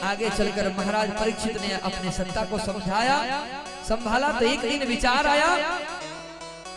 आगे चलकर महाराज परीक्षित ने अपने सत्ता को समझाया, संभाला। तो एक दिन विचार आया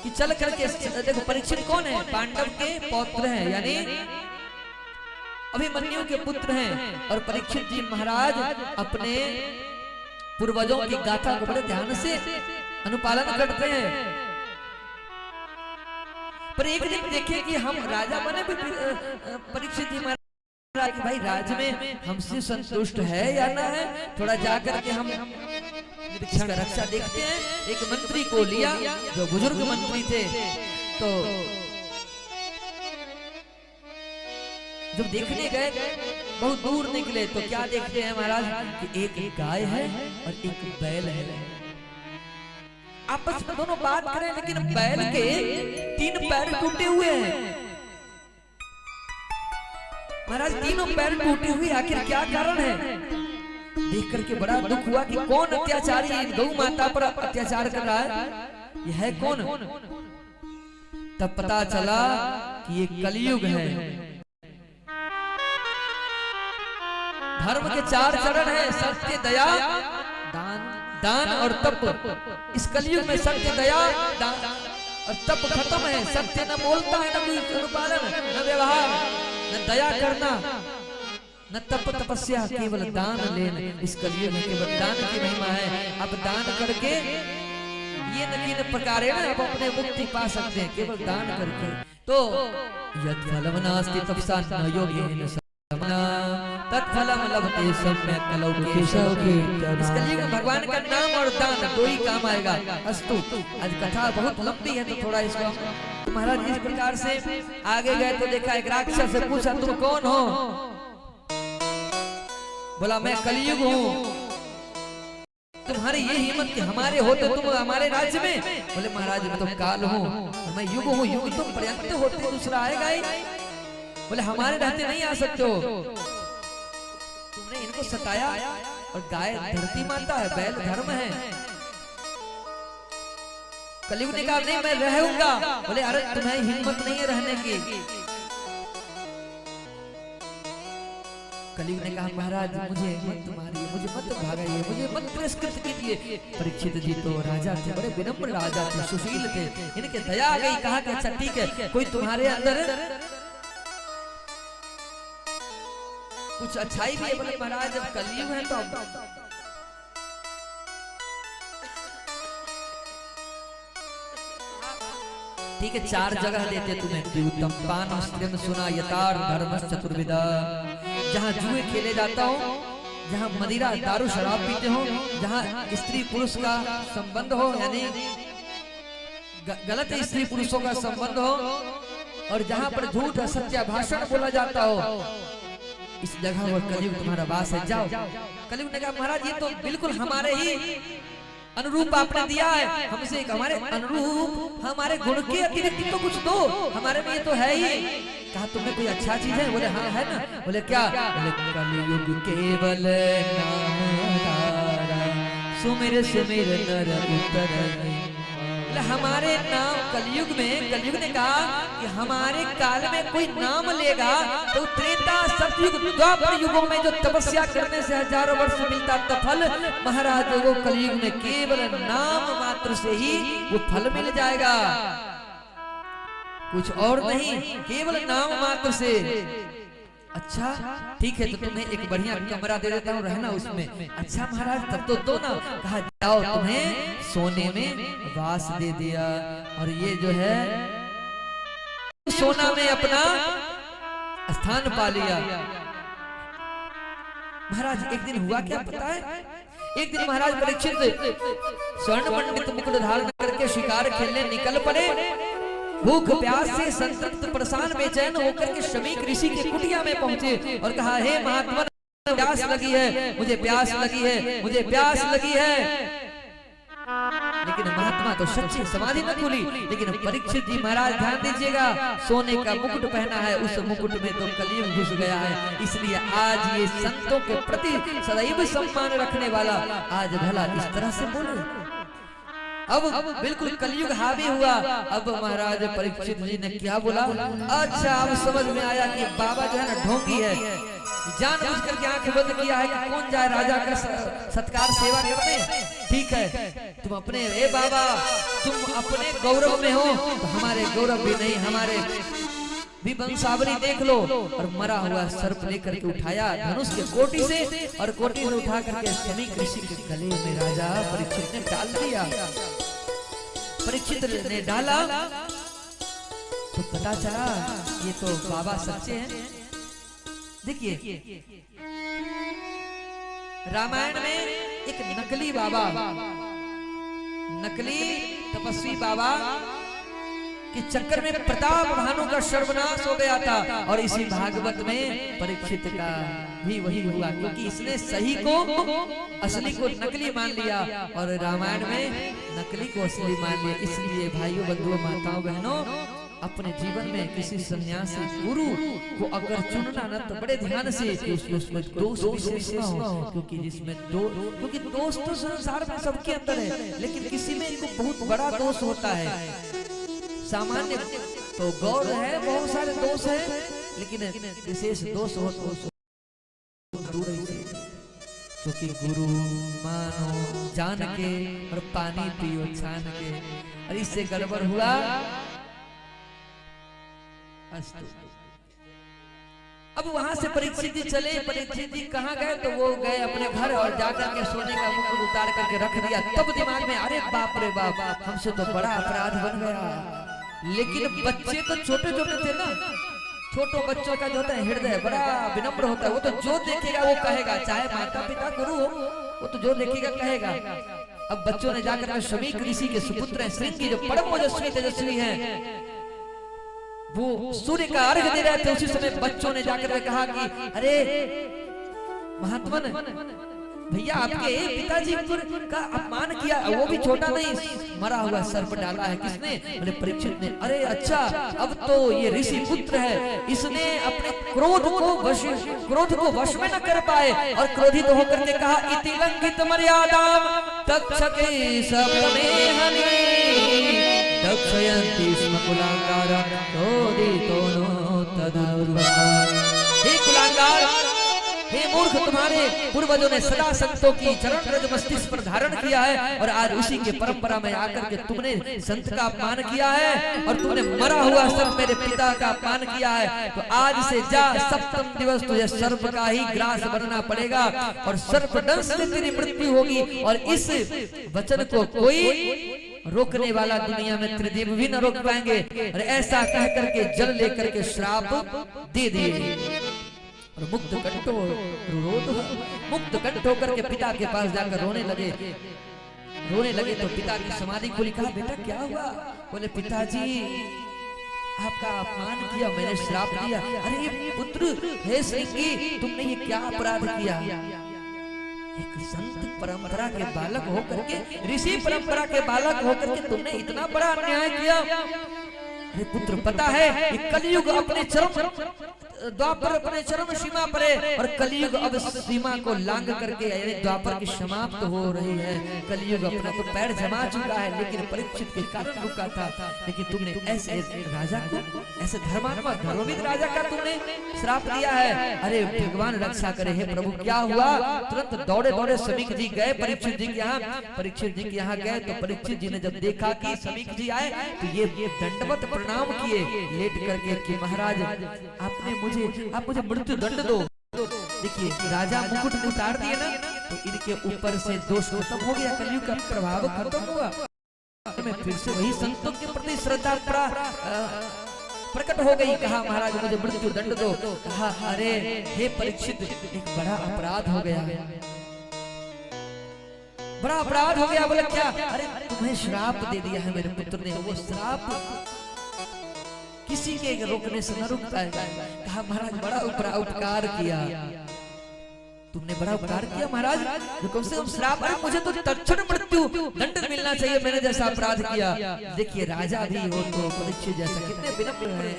कि चल करके देखो, परीक्षित कौन है? पांडव के पौत्र हैं, यानी अभिमन्यु के पुत्र हैं। और परीक्षित जी महाराज अपने पूर्वजों की गाथा को बड़े ध्यान से अनुपालन करते हैं। पर एक दिन देखे कि हम राजा बने, परीक्षित जी महाराज कि भाई राज में हमसे संतुष्ट है या ना है, थोड़ा जाकर के हम निरीक्षण रक्षा देखते हैं। एक मंत्री को लिया जो बुजुर्ग मंत्री थे, तो जब देखने गए बहुत दूर निकले तो क्या देखते हैं महाराज कि एक गाय है और एक बैल है। आपस में दोनों बात करें, लेकिन बैल के 3 पैर टूटे हुए हैं। महाराज तीनों पैर टूटे हुए, आखिर क्या कारण है? देख करके बड़ा दुख हुआ कि कौन अत्याचारी गौ माता पर अत्याचार कर रहा है, यह है कौन? तब पता चला कि ये कलयुग है। धर्म के 4 चरण हैं, सत्य, दया, दान और तप। इस कलयुग में सत्य, दया, दान और तप खत्म है। सत्य न बोलता है, न कोई अनुपालन, न व्यवहार, न दया करना, न तप तपस्या, केवल दान लेना। इस कलयुग में केवल दान की महिमा है। अब दान करके ये न प्रकार है आप अपने मुक्ति पा सकते हैं, केवल दान करके। तो यद फलम नास्ति तपसा न योगेन तत्फलम लभते सम्यक लौकेशोके। इस कलयुग में भगवान का नाम और दान 2 ही काम आएगा। अस्तु, आज कथा बहुत लंबी है तो थोड़ा इसको महाराज इस प्रकार से आगे गए तो देखा एक राक्षस से पूछा, तुम कौन हो? बोला मैं कलयुग हूँ। तुम्हारी ये हिम्मत कि हमारे होते तुम हमारे राज्य में? बोले महाराज मैं तो काल हूँ, मैं युग हूँ। युग तुम पर्यंत होते दूसरा आएगा ही। बोले हमारे रहते नहीं आ सकते हो, तुमने इनको सताया। और गाय धरती माता है, बैल धर्म है। कलयुग ने कहा नहीं मैं रहूंगा। बोले अरे तुम्हें हिम्मत नहीं है रहने की। कलयुग ने कहा महाराज मुझे मत मारिए, मुझे मत भगाइए, मुझे मत तिरस्कृत कीजिए। परीक्षित जी तो राजा थे, बड़े विनम्र राजा थे, सुशील थे। इनके दया आ गई, कहा कि अच्छा ठीक है, कोई तुम्हारे अंदर कुछ अच्छाई भी है। बोले महाराज जब कलयुग है तो ठीक है, 4 जगह देते तुम्हें। द्यूतम पान स्त्रीम सुना यतार धर्म चतुर्विदा। जहाँ जुए खेले जाता हो, जहाँ मदिरा दारू शराब पीते हो, जहाँ स्त्री पुरुष का संबंध हो, यानी गलत स्त्री पुरुषों का संबंध हो, और जहाँ पर झूठ असत्य भाषण बोला जाता हो, इस जगह पर कलयुग तुम्हारा वास है, जाओ। कलयुग ने कहा महाराज ये तो बिल्कुल हमारे ही अनुरूप आपने दिया है, हमसे हमारे अनुरूप, हमारे गुण के अतिरिक्त तो कुछ दो, हमारे में ये तो है ही। कहा तुम्हें कोई अच्छा चीज है? बोले हाँ है ना। बोले क्या? बोले कलयुग केवल नाम तारा, सुमिर सुमिर नर उतर। हमारे नाम कलयुग में, कलयुग ने कहा कि हमारे काल में कोई नाम लेगा तो त्रेता सतयुग द्वापर युगों में जो तपस्या करने से हजारों वर्ष मिलता था फल, महाराज वो कलयुग में केवल नाम मात्र से ही वो फल मिल जाएगा, कुछ और नहीं, केवल नाम मात्र से। अच्छा ठीक है, तो तुम्हें एक बढ़िया कमरा दे देता हूँ, रहना उसमें। अच्छा महाराज तब तो दो ना। कहा जाओ, तुम्हें सोने में वास दे दिया, और ये जो है सोना में अपना स्थान पा लिया। महाराज एक दिन हुआ क्या पता है? एक दिन महाराज परीक्षित स्वर्ण मंडित मुकुट धारण करके शिकार खेलने निकल पड़े। भूख प्यास से संतप्त परेशान बेचैन होकर के शमीक ऋषि की कुटिया में पहुंचे और कहा हे महात्मा प्यास लगी है, मुझे प्यास लगी है, मुझे प्यास लगी है। लेकिन महात्मा तो सच्ची समाधि न खुली। लेकिन परीक्षित जी महाराज ध्यान दीजिएगा, सोने का मुकुट पहना है, उस मुकुट में तो कलयुग घुस गया है। इसलिए आज ये संतों के प्रति सदैव सम्मान रखने वाला आज भला इस तरह से बोले। अब बिल्कुल कलयुग हावी हुआ। अब महाराज परीक्षित जी ने क्या बोला? अच्छा अब समझ में आया कि बाबा जो है ना ढोंगी है, जानबूझ करके आंख बंद किया है कि कौन जाए राजा का सत्कार सेवा करने। ठीक है, तुम अपने ए बाबा तुम अपने गौरव में हो तो हमारे गौरव भी नहीं, हमारे भी वंशावली देख लो। और मरा हुआ सर्प लेकर के उठाया धनुष के कोटि से, और कोटि में उठा करके समीक ऋषि के गले में राजा परीक्षित ने डाल दिया। परीक्षित ने डाला तो पता चला ये तो बाबा सच्चे हैं। देखिए रामायण में एक नकली बाबा, नकली तपस्वी बाबा के चक्कर में प्रताप भानु का सर्वनाश हो गया था। और इसी भागवत में परीक्षित का भी वही हुआ, क्योंकि इसने सही को असली को नकली मान लिया और रामायण में नकली को असली मान लिया। इसलिए भाइयों बंधुओं माताओं बहनों, अपने जीवन में किसी सन्यासी गुरु को अगर चुनना ना तो बड़े ध्यान से उसमें दोष विशेष ना हो, क्योंकि जिसमें क्योंकि दोष तो संसार में सबके अंदर है, लेकिन किसी में इनको बहुत बड़ा दोष होता है। सामान्य तो गौर है, बहुत सारे दोष है, लेकिन विशेष दोष हो तो दूर से, क्योंकि गुरु मानो जान के और पानी पियो छान के, और इससे गड़बड़ हुआ। अब वहां से परीक्षित जी चले। परीक्षित जी कहाँ गए तो वो गए अपने घर और जाकर के सोने का मुकुट उतार करके रख दिया। तब दिमाग में अरे बाप रे बाप, हमसे तो बड़ा अपराध बन गया। लेकिन बच्चे तो छोटे छोटे थे ना, छोटो बच्चों का जो होता है हृदय बड़ा विनम्र होता है, वो तो जो देखेगा वो कहेगा, चाहे माता पिता गुरु हो, वो तो जो देखेगा कहेगा। अब बच्चों ने जाकर के समीक ऋषि के सुपुत्र हैं श्रृंगी, जो परम ओजस्वी तेजस्वी हैं, वो सूर्य का अर्घ दे रहे थे। उसी समय बच्चों ने जाकर के कहा कि अरे महात्मन भैया, आपके पिताजी का अपमान किया, वो भी छोटा नहीं, मरा हुआ सर्प डाला है। किसने? बोले परीक्षित ने। अरे अच्छा, अब तो ये ऋषि पुत्र है, इसने अपने क्रोध को वश में न कर पाए और क्रोधित होकर के कहा इति लंघित मर्यादाम तक्षके सप्तमेहनि दक्षयन्ति स्म कुलांगारं क्रोधितो नो तदा उर्वरा। हे कुलांगार, हे मूर्ख, तुम्हारे पूर्वजों ने सदा संतों की चरण रज मस्तिष्क पर धारण किया है और आज उसी के परंपरा में आकर के तुमने संत का अपमान किया है और तुमने मरा हुआ सर्प मेरे पिता का अपमान किया है। तो आज से जा, सप्तम दिवस तुझे सर्प का ही ग्रास बनना पड़ेगा और सर्प दंश से तेरी मृत्यु होगी। और इस वचन को कोई रोकने वाला दुनिया में त्रिदेव भी न रोक पाएंगे। और ऐसा कह करके जल लेकर के श्राप दे दिए और मुक्त कंठ होकर के पिता के पास जाकर रोने लगे। तो पिता की समाधि खोली। कहा बेटा क्या हुआ? बोले पिताजी आपका अपमान किया, मैंने श्राप दिया। अरे पुत्र, हे श्रृंगी, तुमने ये क्या अपराध किया? एक संत परंपरा के बालक होकर के, ऋषि परंपरा के बालक होकर के तुमने इतना बड़ा अन्याय किया। अरे पुत्र, पता है कि कलयुग अपने चरम द्वापर अपने चरम सीमा पर है और कलयुग अब सीमा को लांग करके यानी द्वापर की समाप्त हो रही है। कलयुग अपना तो पैर जमा चुका है, लेकिन परीक्षित के कारण रुका था। लेकिन तुमने ऐसे राजा को, ऐसे धर्मात्मा धर्मविद राजा का तुमने श्राप दिया है। अरे भगवान रक्षा करे। हे प्रभु, क्या हुआ? तुरंत दौड़े दौड़े समीक जी गए परीक्षित जी के यहाँ। परीक्षित जी के यहाँ गए तो परीक्षित जी ने जब देखा कि समीक जी आए तो ये दंडवत प्रणाम किए लेट करके कि महाराज आप मुझे मृत्यु दंड दो। देखिए राजा मुकुट उतार दिए ना, तो इनके ऊपर से दोष खत्म हो गया, कलयुग का प्रभाव खत्म हुआ। में फिर से वही संतों के प्रति श्रद्धा प्रकट हो गई। कहा महाराज मुझे मृत्यु दंड दो। कहा अरे हे परीक्षित, एक बड़ा अपराध हो गया, बड़ा अपराध हो गया। बोले क्या? अरे तुम्हें श्राप दे दिया है मेरे पुत्र ने। वो श्राप किसी के रोकने से न रुकता है। कहा महाराज बड़ा उपकार किया तुमने, बड़ा उपकार किया महाराज, जो कम से कम श्राप। अरे मुझे तो तत्क्षण मृत्यु दंड मिलना चाहिए, मैंने जैसा अपराध किया। देखिए राजा भी हो तो परीक्षित जैसा कितने विनम्र हैं।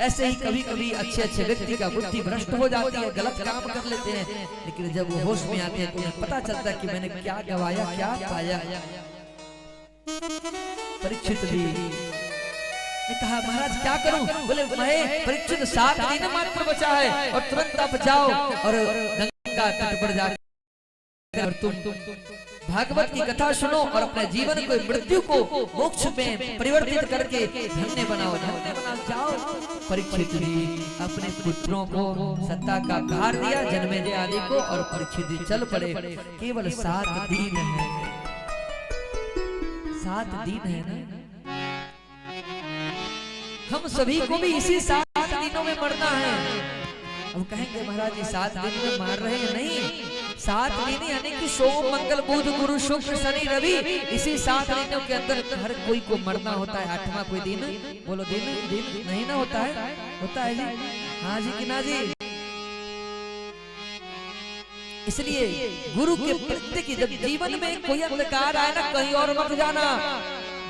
ऐसे ही कभी कभी अच्छे व्यक्ति का बुद्धि भ्रष्ट हो जाती है, गलत काम कर लेते हैं, लेकिन जब वो होश में आते हैं तो उन्हें पता चलता है कि मैंने क्या गवाया, क्या पाया। परीक्षित भी ने कहा महाराज क्या करूं? बोले मैं परीक्षित 7 दिन मात्र बचा है और तुरंत आप जाओ और गंगा तट पर जाकर और तुम भागवत की कथा सुनो और अपने जीवन को मृत्यु को मोक्ष में परिवर्तित करके धन्य बनाओ, धन्य बनाओ। जाओ। परीक्षित जी अपने पुत्रों को सत्ता का भार दिया, जन्मेजय आदि को, और परीक्षित जी चल पड़े। केवल 7 दिन है, 7 दिन है ना। हम सभी को भी इसी 7 दिनों में मरना है। अब कहेंगे महाराज जी 7 दिन में मार रहे हैं, नहीं, 7 दिन यानी कि सोम मंगल बुध गुरु शुक्र शनि रवि, इसी 7 दिनों के अंदर हर कोई को मरना होता है। 8वां कोई दिन, बोलो दिन नहीं ना होता है? होता है जी, हाँ जी कि ना जी। इसलिए गुरु के प्रत्येक जब जीवन में कोई अंधकार आए ना, कहीं और मत जाना,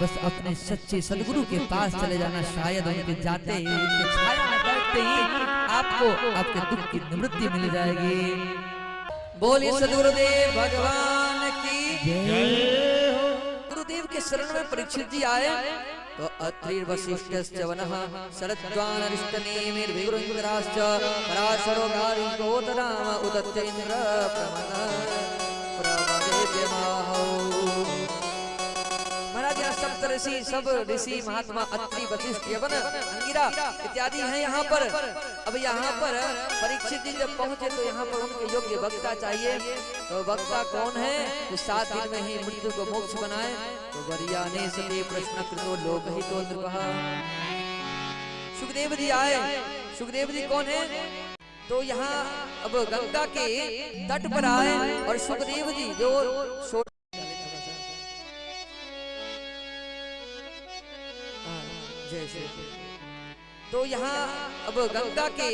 बस अपने सच्चे सदगुरु के पास चले जाना। शायद उनके जाते ही, उनके छाया में बैठते ही आपको आपके दुख की निवृत्ति मिल जाएगी। बोलिए सदगुरुदेव भगवान की जय। गुरुदेव के शरण में परीक्षित जी आए तो अत्रि वशिष्ठश्च वनः शरद्वान अरिष्टनेमिर्विगुरुन्द्राश्च पराशरो गारिकोतराम उदत्त इंद्र प्रमद प्रमदेत्यमाहो। सप्त ऋषि, सब ऋषि महात्मा अत्रि वशिष्ठ यवन अंगिरा इत्यादि हैं यहाँ पर। अब यहाँ पर परीक्षित जी जब पहुंचे तो यहाँ पर उनके योग्य वक्ता चाहिए। तो वक्ता कौन है? तो 7 दिन में ही मृत्यु को मोक्ष बनाए। तो वरियाने सते प्रश्न कृतो लोकहितो नृपः। सुखदेव जी आए। सुखदेव जी कौन है? तो यहाँ अब गंगा के तट पर आए और सुखदेव जी जो तो यहाँ अब गंगा के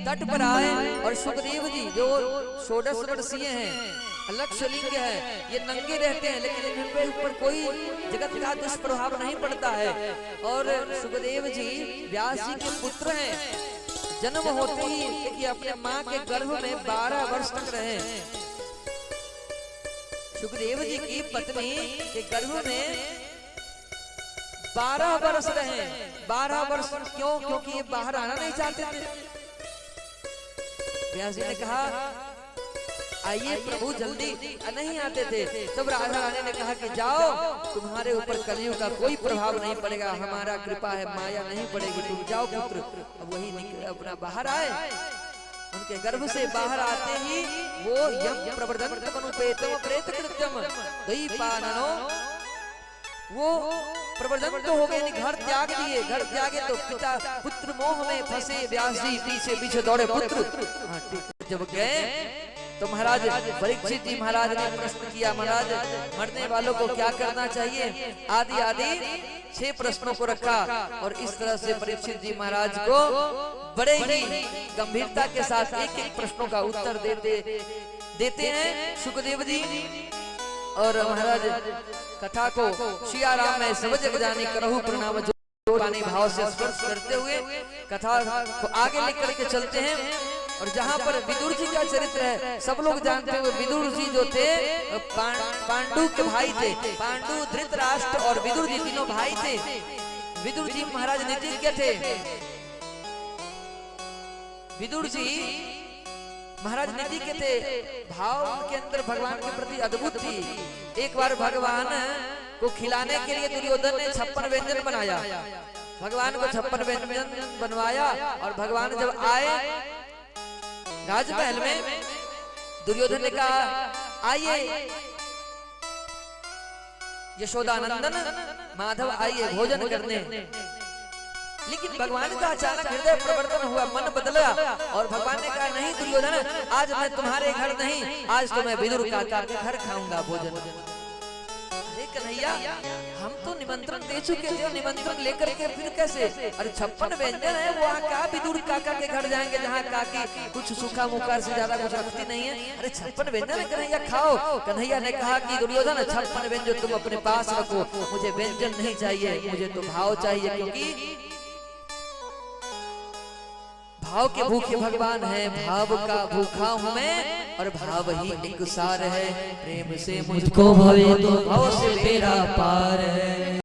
तट पर आए और सुखदेव जी जो षोडश वर्षीय हैं, लक्षलिंग है, ये नंगे रहते हैं लेकिन इनके ऊपर कोई जगत का दुष्प्रभाव नहीं पड़ता है। और सुखदेव जी व्यास जी के पुत्र हैं। जन्म होते ही कि अपने माँ के गर्भ में 12 वर्ष तक रहे। सुखदेव जी की पत्नी के गर्भ में 12 वर्ष रहे। 12 वर्ष क्यों? क्योंकि ये बाहर आना नहीं चाहते थे। व्यास जी ने कहा आइए प्रभु, जल्दी नहीं आते थे। तब राधा रानी ने कहा कि जाओ, तुम्हारे ऊपर कलियुग का कोई प्रभाव नहीं पड़ेगा, हमारा कृपा है, माया नहीं पड़ेगी, तुम जाओ पुत्र। अब वही अपना बाहर आए। उनके गर्भ से बाहर आते ही वो यम प्रवर्धन मनुपेतम प्रेत कृत्यम द्वैपायनो, वो प्रवर्धन तो हो गए, घर त्याग दिए। घर त्यागे तो पिता पुत्र मोह में फंसे। व्यास जी पीछे पीछे दौड़े पुत्र। जब गए तो महाराज परीक्षित जी महाराज ने प्रश्न किया, महाराज मरने वालों को क्या करना चाहिए? आदि आदि 6 प्रश्नों को रखा। और इस तरह से परीक्षित जी महाराज को बड़े ही गंभीरता के साथ एक एक प्रश्नों का उत्तर देते हैं सुखदेव जी। और महाराज कथा को सिया राम में सब जग जानी करहु प्रणाम जो पानी भाव से स्पर्श करते हुए कथा को आगे लेकर के चलते हैं। और जहाँ पर विदुर जी का चरित्र है सब लोग जानते हैं। विदुर जी जो थे पांडु के भाई थे। पांडु, धृतराष्ट्र और विदुर जी तीनों भाई थे। विदुर जी महाराज नीतिज्ञ थे। विदुर जी महाराज नीति के थे। भाव उनके अंदर भगवान के प्रति अद्भुत थी। एक बार भगवान को खिलाने के लिए दुर्योधन ने 56 व्यंजन बनाया। भगवान को 56 व्यंजन बनवाया और भगवान जब आए राजमहल में, दुर्योधन ने कहा आइए यशोदानंदन माधव आइए भोजन करने। लेकिन भगवान का अचानक हृदय परिवर्तन हुआ, मन बदला और भगवान ने कहा नहीं दुर्योधन, आज मैं तुम्हारे घर नहीं, आज तो मैं विदुर काका के घर खाऊंगा भोजन। अरे कन्हैया, हम तो निमंत्रण दे चुके थे, निमंत्रण लेकर के फिर कैसे? अरे 56 व्यंजन है, वहाँ का विदुर काका के घर जाएंगे जहाँ काकी कुछ सूखा मुखार से ज्यादा कुछ रखती नहीं है। अरे 56 व्यंजन है कन्हैया, खाओ। कन्हैया ने कहा कि दुर्योधन 56 व्यंजन तुम अपने पास रखो, मुझे व्यंजन नहीं चाहिए, मुझे तो भाव चाहिए। क्योंकि भाव के भूखे भगवान है, भाव का भूखा हूँ मैं और भाव ही एक सार है। प्रेम से मुझको भवे तो भाव से मेरा पार है।